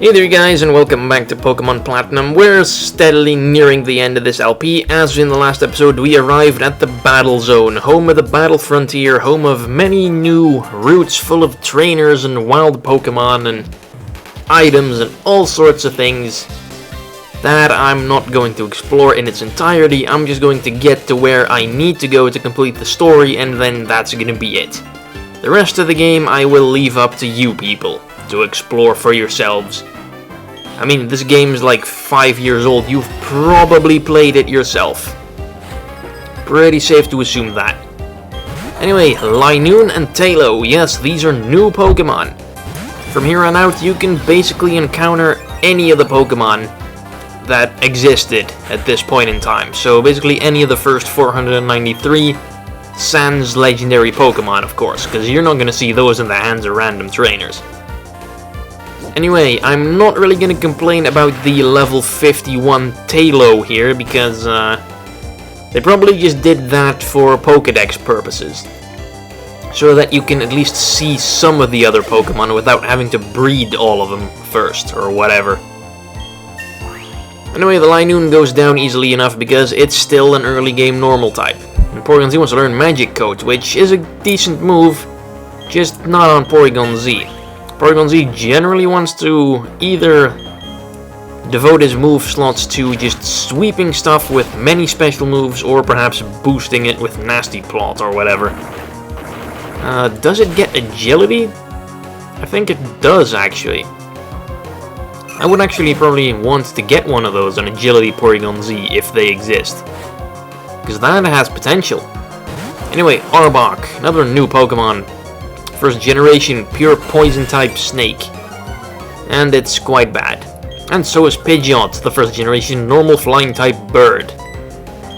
Hey there guys, and welcome back to Pokemon Platinum. We're steadily nearing the end of this LP. As in the last episode, we arrived at the Battle Zone, home of the Battle Frontier, home of many new routes full of trainers and wild Pokemon and items and all sorts of things that I'm not going to explore in its entirety. I'm just going to get to where I need to go to complete the story, and then that's gonna be it. The rest of the game I will leave up to you people to explore for yourselves. I mean, this game is like 5 years old. You've probably played it yourself. Pretty safe to assume that. Anyway, Linoon and Tailo. Yes, these are new Pokemon. From here on out, you can basically encounter any of the Pokemon that existed at this point in time. So basically any of the first 493 sans legendary Pokemon, of course, because you're not going to see those in the hands of random trainers. Anyway, I'm not really gonna complain about the level 51 Tailo here, because they probably just did that for Pokédex purposes. So that you can at least see some of the other Pokemon without having to breed all of them first, or whatever. Anyway, the Linoon goes down easily enough because it's still an early game normal type. And Porygon-Z wants to learn Magic Coat, which is a decent move, just not on Porygon-Z. Porygon-Z generally wants to either devote his move slots to just sweeping stuff with many special moves, or perhaps boosting it with Nasty Plot or whatever. Does it get agility? I think it does, actually. I would actually probably want to get one of those on Agility Porygon-Z if they exist, because that has potential. Anyway, Arbok, another new Pokemon. First generation pure poison type snake, and it's quite bad. And so is Pidgeot, the first generation normal flying type bird.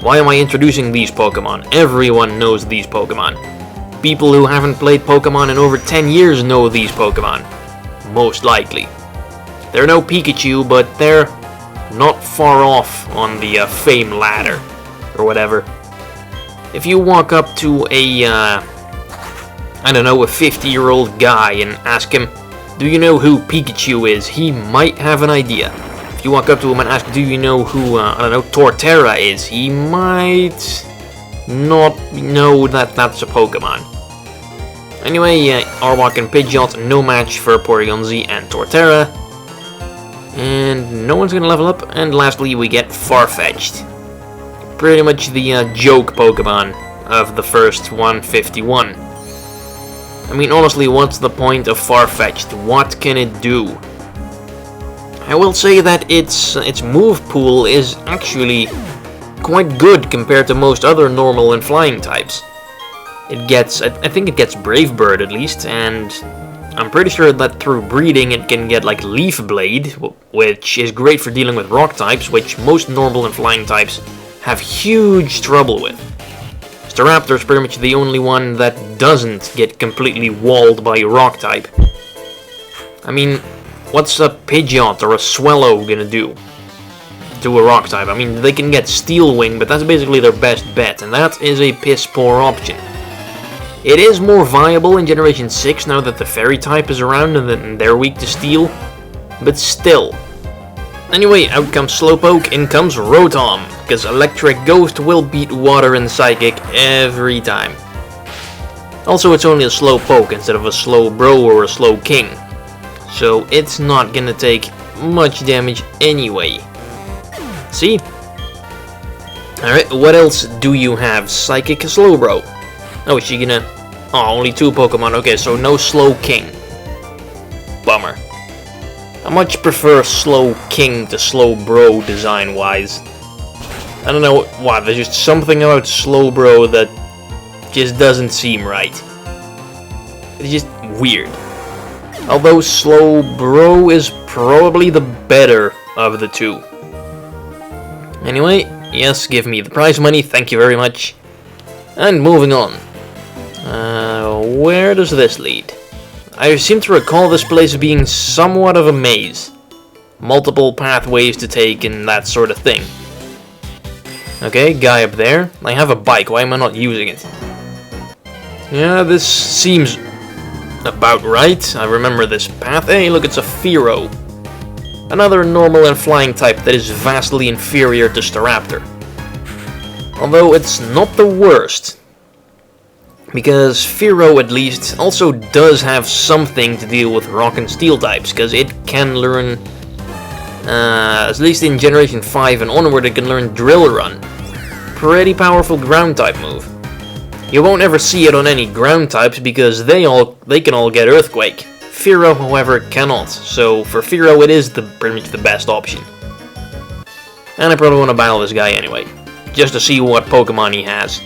Why am I introducing these Pokemon? Everyone knows these Pokemon. People who haven't played Pokemon in over 10 years know these Pokemon. Most likely. They're no Pikachu, but they're not far off on the fame ladder, or whatever. If you walk up to a 50-year-old guy and ask him, do you know who Pikachu is? He might have an idea. If you walk up to him and ask, do you know who, Torterra is? He might not know that that's a Pokemon. Anyway, Arbok and Pidgeot, no match for Porygon-Z and Torterra. And no one's gonna level up. And lastly, we get Farfetch'd. Pretty much the joke Pokemon of the first 151. I mean, honestly, what's the point of Farfetch'd? What can it do? I will say that its move pool is actually quite good compared to most other normal and flying types. It gets, I think it gets Brave Bird at least, and I'm pretty sure that through breeding it can get like Leaf Blade, which is great for dealing with rock types, which most normal and flying types have huge trouble with. Staraptor is pretty much the only one that doesn't get completely walled by a rock type. I mean, what's a Pidgeot or a Swellow gonna do to a rock type? I mean, they can get Steel Wing, but that's basically their best bet, and that is a piss poor option. It is more viable in Generation 6 now that the Fairy type is around and they're weak to Steel, but still. Anyway, out comes Slowpoke, in comes Rotom, because Electric Ghost will beat Water and Psychic every time. Also, it's only a Slowpoke instead of a Slowbro or a Slowking, so it's not gonna take much damage anyway. See? Alright, what else do you have? Psychic Slowbro. Oh, is she gonna... Oh, only 2 Pokemon, okay, so no Slowking. Bummer. I much prefer Slowking to Slowbro design-wise. I don't know why, there's just something about Slowbro that just doesn't seem right. It's just weird. Although Slowbro is probably the better of the 2. Anyway, yes, give me the prize money, thank you very much. And moving on. Where does this lead? I seem to recall this place being somewhat of a maze. Multiple pathways to take and that sort of thing. Okay, guy up there. I have a bike, why am I not using it? Yeah, this seems about right. I remember this path. Hey, look, it's a Fearow. Another normal and flying type that is vastly inferior to Staraptor. Although it's not the worst, because Fearow at least also does have something to deal with rock and steel types, because it can learn, at least in Generation 5 and onward, it can learn Drill Run. Pretty powerful ground type move. You won't ever see it on any ground types because they can all get Earthquake. Fearow, however, cannot, so for Fearow it is pretty much the best option. And I probably want to battle this guy anyway, just to see what Pokemon he has.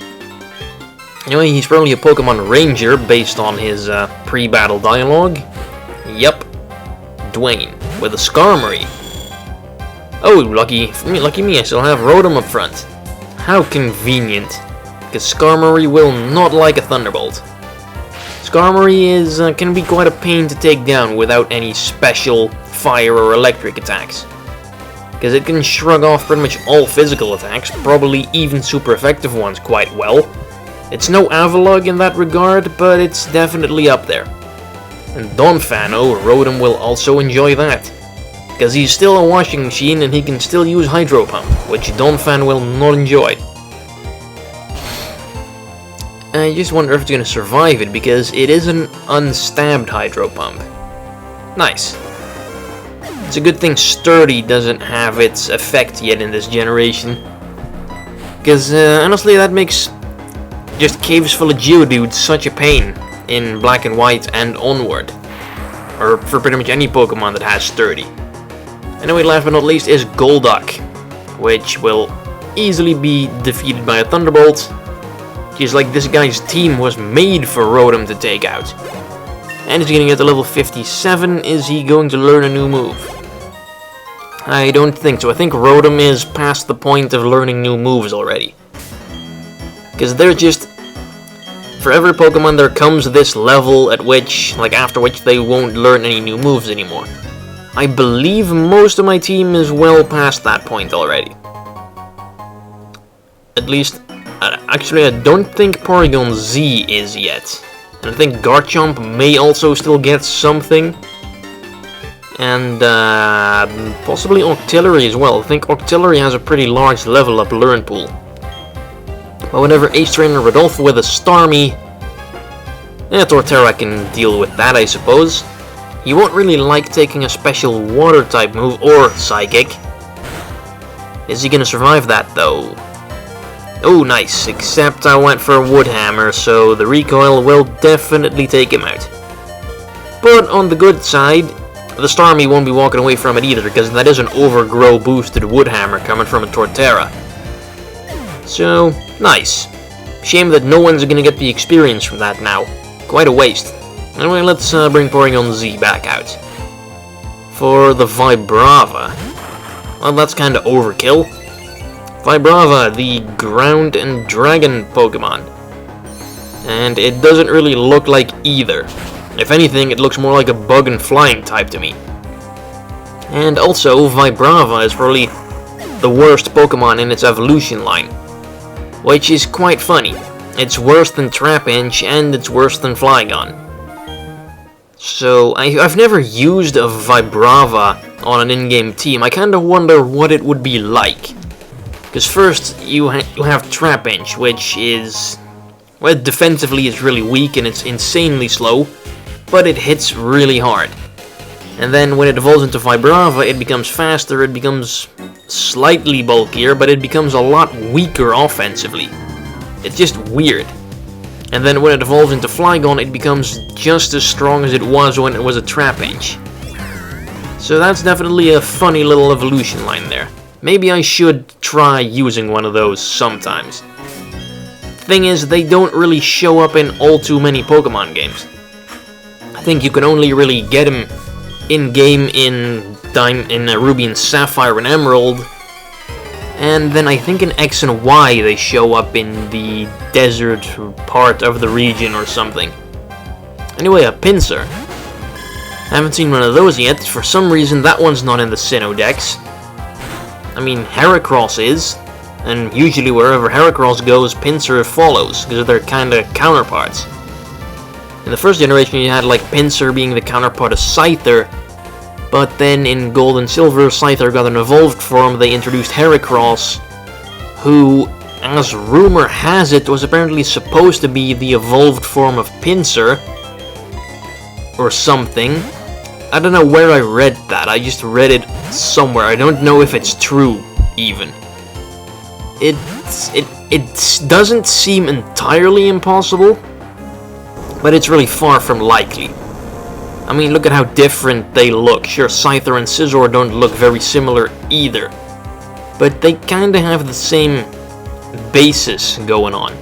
Anyway, he's probably a Pokemon Ranger based on his pre-battle dialogue. Yup, Dwayne with a Skarmory. Oh, lucky me, I still have Rotom up front. How convenient, because Skarmory will not like a Thunderbolt. Skarmory can be quite a pain to take down without any special fire or electric attacks, because it can shrug off pretty much all physical attacks, probably even super effective ones quite well. It's no Avalugg in that regard, but it's definitely up there. And Donphano, Rotom will also enjoy that, because he's still a washing machine and he can still use Hydro Pump, which Donphan will not enjoy. I just wonder if it's going to survive it, because it is an unstabbed Hydro Pump. Nice. It's a good thing Sturdy doesn't have its effect yet in this generation, because honestly that makes just caves full of Geodudes such a pain in Black and White and onward, or for pretty much any Pokemon that has Sturdy. Anyway, last but not least is Golduck, which will easily be defeated by a Thunderbolt. Just like this guy's team was made for Rotom to take out. And he's getting to level 57. Is he going to learn a new move? I don't think so. I think Rotom is past the point of learning new moves already. Because they're just... For every Pokemon there comes this level at which, after which they won't learn any new moves anymore. I believe most of my team is well past that point already. At least... Actually, I don't think Porygon-Z is yet. And I think Garchomp may also still get something. And possibly Octillery as well. I think Octillery has a pretty large level up learn pool. But whenever Ace Trainer Rodolfo with a Starmie, Torterra can deal with that, I suppose. He won't really like taking a special water type move or Psychic. Is he gonna survive that though? Oh, nice, except I went for a Wood Hammer, so the recoil will definitely take him out. But on the good side, the Starmie won't be walking away from it either, because that is an Overgrow boosted Wood Hammer coming from a Torterra. So, nice. Shame that no one's gonna get the experience from that now. Quite a waste. Anyway, let's bring Porygon-Z back out. For the Vibrava. Well, that's kinda overkill. Vibrava, the ground and dragon Pokemon. And it doesn't really look like either. If anything, it looks more like a bug and flying type to me. And also, Vibrava is probably the worst Pokemon in its evolution line. Which is quite funny. It's worse than Trapinch and it's worse than Flygon. So, I've never used a Vibrava on an in-game team. I kinda wonder what it would be like. Because first, you have Trapinch, which is... Well, defensively it's really weak and it's insanely slow, but it hits really hard. And then when it evolves into Vibrava, it becomes faster, it becomes slightly bulkier, but it becomes a lot weaker offensively. It's just weird. And then when it evolves into Flygon, it becomes just as strong as it was when it was a Trapinch. So that's definitely a funny little evolution line there. Maybe I should try using one of those sometimes. Thing is, they don't really show up in all too many Pokemon games. I think you can only really get them in-game in Ruby and Sapphire and Emerald. And then I think in X and Y they show up in the desert part of the region or something. Anyway, a Pinsir. I haven't seen one of those yet. For some reason that one's not in the Sinnoh Dex. I mean, Heracross is, and usually wherever Heracross goes, Pinsir follows, because they're kinda counterparts. In the first generation you had like Pinsir being the counterpart of Scyther, But then in Gold and Silver, Scyther got an evolved form. They introduced Heracross, who, as rumor has it, was apparently supposed to be the evolved form of Pinsir, or something. I don't know where I read that, I just read it somewhere. I don't know if it's true, even. It doesn't seem entirely impossible, but it's really far from likely. I mean, look at how different they look. Sure, Scyther and Scizor don't look very similar either, but they kinda have the same basis going on.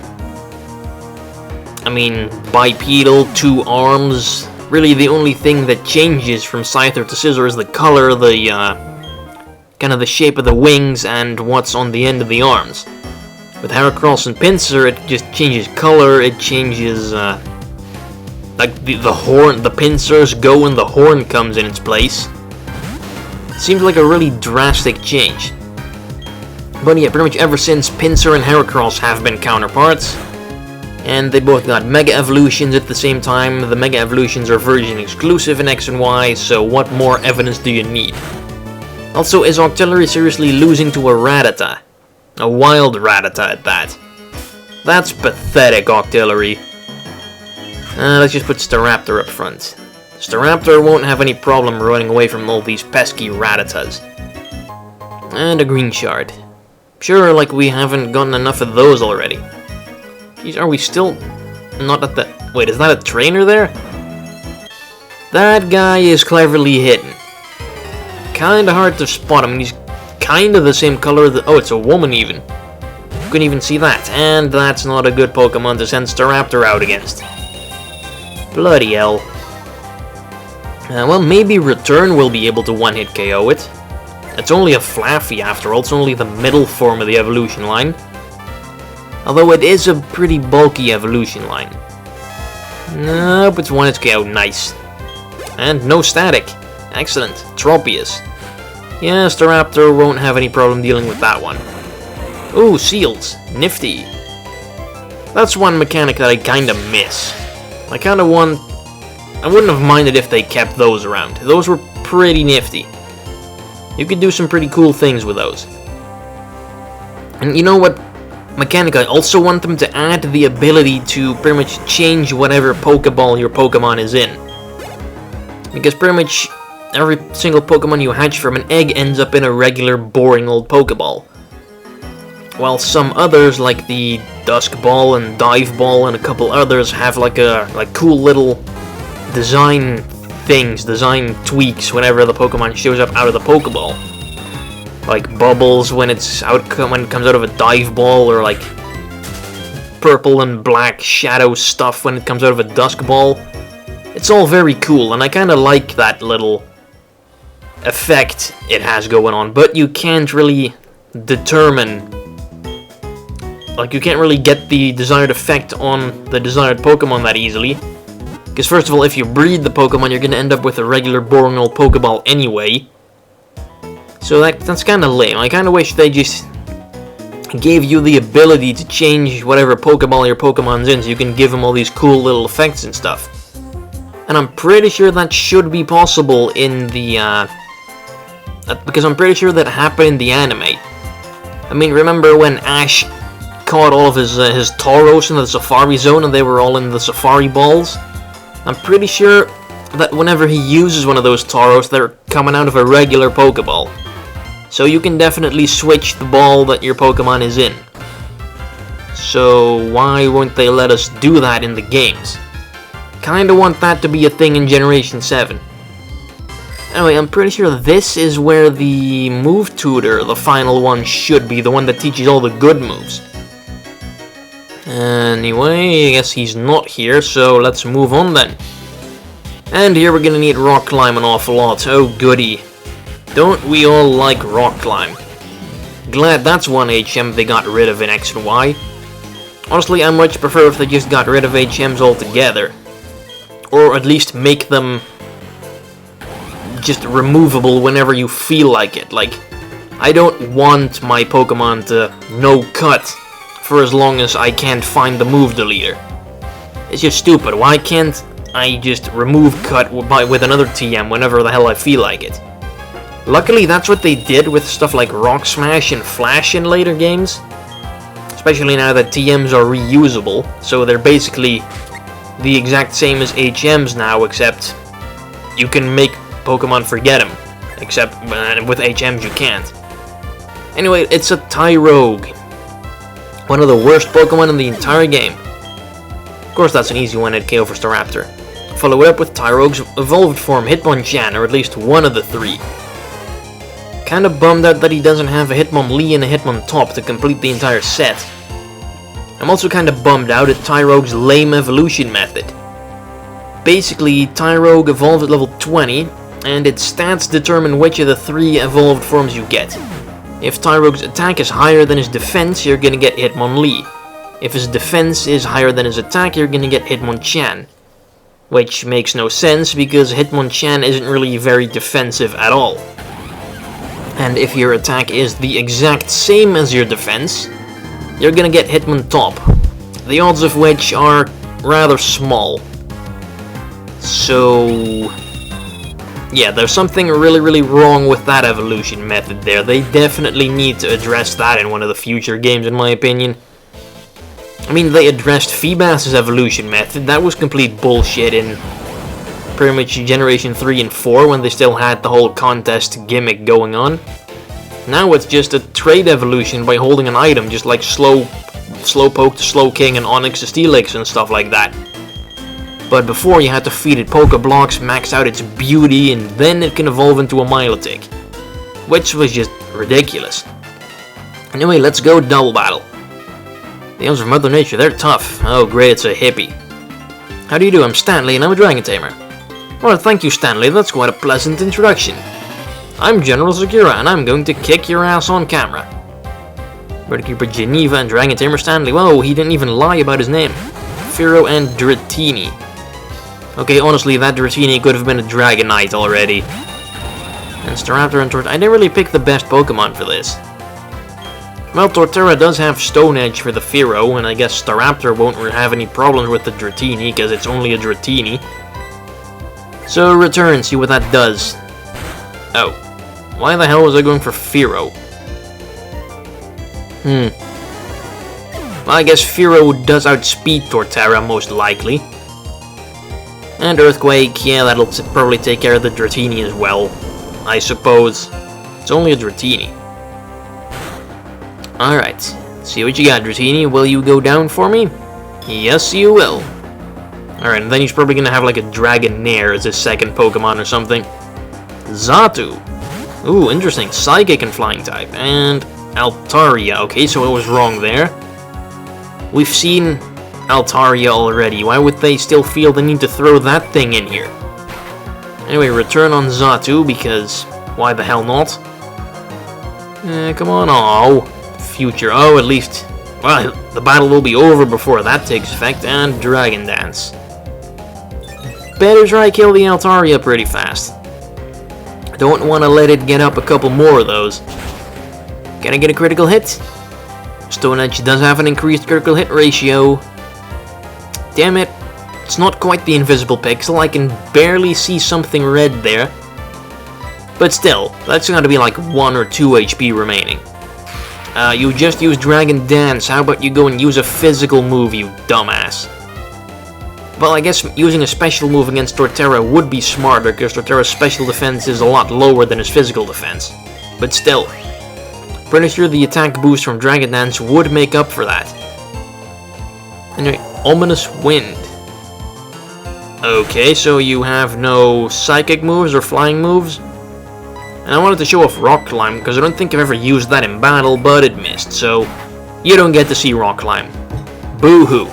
I mean, bipedal, 2 arms. Really, the only thing that changes from Scyther to Scizor is the color, the kind of the shape of the wings, and what's on the end of the arms. With Heracross and Pinsir, it just changes color. It changes, like the horn. The pincers go when the horn comes in its place. Seems like a really drastic change. But yeah, pretty much ever since, Pinsir and Heracross have been counterparts. And they both got Mega Evolutions at the same time. The Mega Evolutions are version exclusive in X and Y, so what more evidence do you need? Also, is Octillery seriously losing to a Rattata? A wild Rattata at that. That's pathetic, Octillery. Let's just put Staraptor up front. Staraptor won't have any problem running away from all these pesky Rattatas. And a green shard. Sure, like we haven't gotten enough of those already. Jeez, are we still not at the... Wait, is that a trainer there? That guy is cleverly hidden. Kinda hard to spot him. He's kinda the same color that... Oh, it's a woman even. Couldn't even see that. And that's not a good Pokemon to send Staraptor out against. Bloody hell. Well, maybe Return will be able to one-hit KO it. It's only a Flaffy after all. It's only the middle form of the evolution line. Although it is a pretty bulky evolution line. Nope, it's one-hit KO. Nice. And no static. Excellent. Tropius. Yeah, Staraptor won't have any problem dealing with that one. Ooh, Seals. Nifty. That's one mechanic that I kinda miss. I wouldn't have minded if they kept those around. Those were pretty nifty. You could do some pretty cool things with those. And you know what mechanic I also want them to add? The ability to pretty much change whatever Pokeball your Pokemon is in. Because pretty much every single Pokemon you hatch from an egg ends up in a regular boring old Pokeball. While some others, like the Dusk Ball and Dive Ball and a couple others, have like cool little design things, design tweaks whenever the Pokemon shows up out of the Pokeball. Like bubbles when it comes out of a Dive Ball, or like purple and black shadow stuff when it comes out of a Dusk Ball. It's all very cool, and I kind of like that little effect it has going on, but you can't really determine... Like, you can't really get the desired effect on the desired Pokemon that easily. Because first of all, if you breed the Pokemon, you're going to end up with a regular boring old Pokeball anyway. So that's kind of lame. I kind of wish they just gave you the ability to change whatever Pokeball your Pokemon's in, so you can give them all these cool little effects and stuff. And I'm pretty sure that should be possible in the... because I'm pretty sure that happened in the anime. I mean, remember when Ash caught all of his Tauros in the Safari Zone and they were all in the Safari Balls? I'm pretty sure that whenever he uses one of those Tauros, they're coming out of a regular Pokeball. So you can definitely switch the ball that your Pokemon is in. So why won't they let us do that in the games? Kinda want that to be a thing in Generation 7. Anyway, I'm pretty sure this is where the move tutor, the final one, should be. The one that teaches all the good moves. Anyway, I guess he's not here, so let's move on then. And here we're gonna need Rock Climb an awful lot. Oh goody. Don't we all like Rock Climb? Glad that's one HM they got rid of in X and Y. Honestly, I much prefer if they just got rid of HMs altogether. Or at least make them just removable whenever you feel like it. Like, I don't want my Pokemon to no-cut for as long as I can't find the move deleter. It's just stupid. Why can't I just remove cut with another TM whenever the hell I feel like it. Luckily, that's what they did with stuff like Rock Smash and Flash in later games. Especially now that TMs are reusable, so they're basically the exact same as HMs now, except you can make Pokemon forget them. Except with HMs you can't. Anyway, it's a Tyrogue. One of the worst Pokemon in the entire game. Of course, that's an easy one-hit KO for Staraptor. Follow it up with Tyrogue's evolved form, Hitmonchan, or at least one of the three. Kinda bummed out that he doesn't have a Hitmonlee and a Hitmontop to complete the entire set. I'm also kinda bummed out at Tyrogue's lame evolution method. Basically, Tyrogue evolved at level 20, and its stats determine which of the three evolved forms you get. If Tyrogue's attack is higher than his defense, you're gonna get Hitmonlee. If his defense is higher than his attack, you're gonna get Hitmonchan. Which makes no sense, because Hitmonchan isn't really very defensive at all. And if your attack is the exact same as your defense, you're gonna get Hitmontop, the odds of which are rather small. So yeah, there's something really wrong with that evolution method there. They definitely need to address that in one of the future games, in my opinion. I mean, they addressed Feebas's evolution method. That was complete bullshit in pretty much Generation 3 and 4 when they still had the whole contest gimmick going on. Now it's just a trade evolution by holding an item, just like Slowpoke to Slowking and Onix to Steelix and stuff like that. But before, you had to feed it Pokeblocks, max out its beauty, and then it can evolve into a Milotic. Which was just ridiculous. Anyway, let's go double battle. The elves of Mother Nature, they're tough. Oh great, it's a hippie. How do you do? I'm Stanley and I'm a Dragon Tamer. Well, thank you Stanley, that's quite a pleasant introduction. I'm GeneralSecura and I'm going to kick your ass on camera. Birdkeeper Geneva and Dragon Tamer Stanley. Whoa, he didn't even lie about his name. Firo and Dratini. Okay, honestly, that Dratini could have been a Dragonite already. And Staraptor and Torterra. I didn't really pick the best Pokemon for this. Well, Torterra does have Stone Edge for the Firo, and I guess Staraptor won't have any problems with the Dratini, because it's only a Dratini. So, return, see what that does. Oh. Why the hell was I going for Firo? Well, I guess Firo does outspeed Torterra, most likely. And Earthquake, yeah, that'll probably take care of the Dratini as well, I suppose. It's only a Dratini. Alright, see what you got, Dratini. Will you go down for me? Yes, you will. Alright, and then he's probably gonna have like a Dragonair as his second Pokemon or something. Xatu. Ooh, interesting. Psychic and Flying type. And Altaria. Okay, so I was wrong there. We've seen Altaria already. Why would they still feel the need to throw that thing in here? Anyway, return on Xatu, because why the hell not? Come on. Oh, future. Oh, at least, well, the battle will be over before that takes effect. And Dragon Dance. Better try kill the Altaria pretty fast. Don't want to let it get up a couple more of those. Can I get a critical hit? Stone Edge does have an increased critical hit ratio. Damn it. It's not quite the invisible pixel. I can barely see something red there. But still, that's going to be like 1 or 2 HP remaining. You just used Dragon Dance. How about you go and use a physical move, you dumbass? Well, I guess using a special move against Torterra would be smarter, because Torterra's special defense is a lot lower than his physical defense. But still, pretty sure the attack boost from Dragon Dance would make up for that. Anyway, Ominous Wind. Okay, so you have no Psychic moves or Flying moves? And I wanted to show off Rock Climb, because I don't think I've ever used that in battle, but it missed, so you don't get to see Rock Climb. Boo-hoo.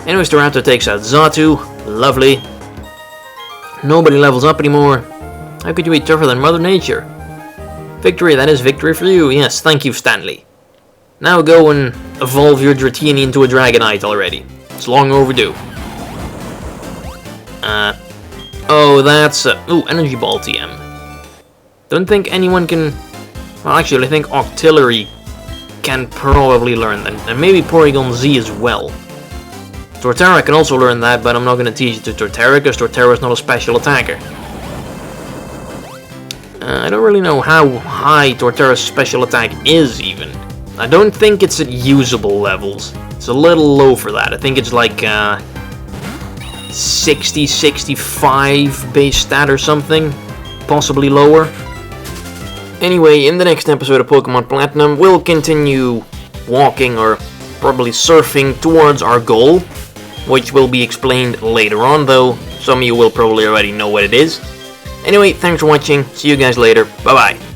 Anyway, Staraptor takes out Xatu. Lovely. Nobody levels up anymore. How could you be tougher than Mother Nature? Victory, that is victory for you. Yes, thank you, Stanley. Now go and evolve your Dratini into a Dragonite already. It's long overdue. Oh, that's ooh, Energy Ball TM. Don't think anyone can... Well, actually, I think Octillery can probably learn that. And maybe Porygon-Z as well. Torterra can also learn that, but I'm not going to teach it to Torterra, because Torterra is not a special attacker. I don't really know how high Torterra's special attack is, even. I don't think it's at usable levels. It's a little low for that. I think it's like 60, 65 base stat or something. Possibly lower. Anyway, in the next episode of Pokemon Platinum, we'll continue walking, or probably surfing, towards our goal, which will be explained later on, though some of you will probably already know what it is. Anyway, thanks for watching, see you guys later, bye bye.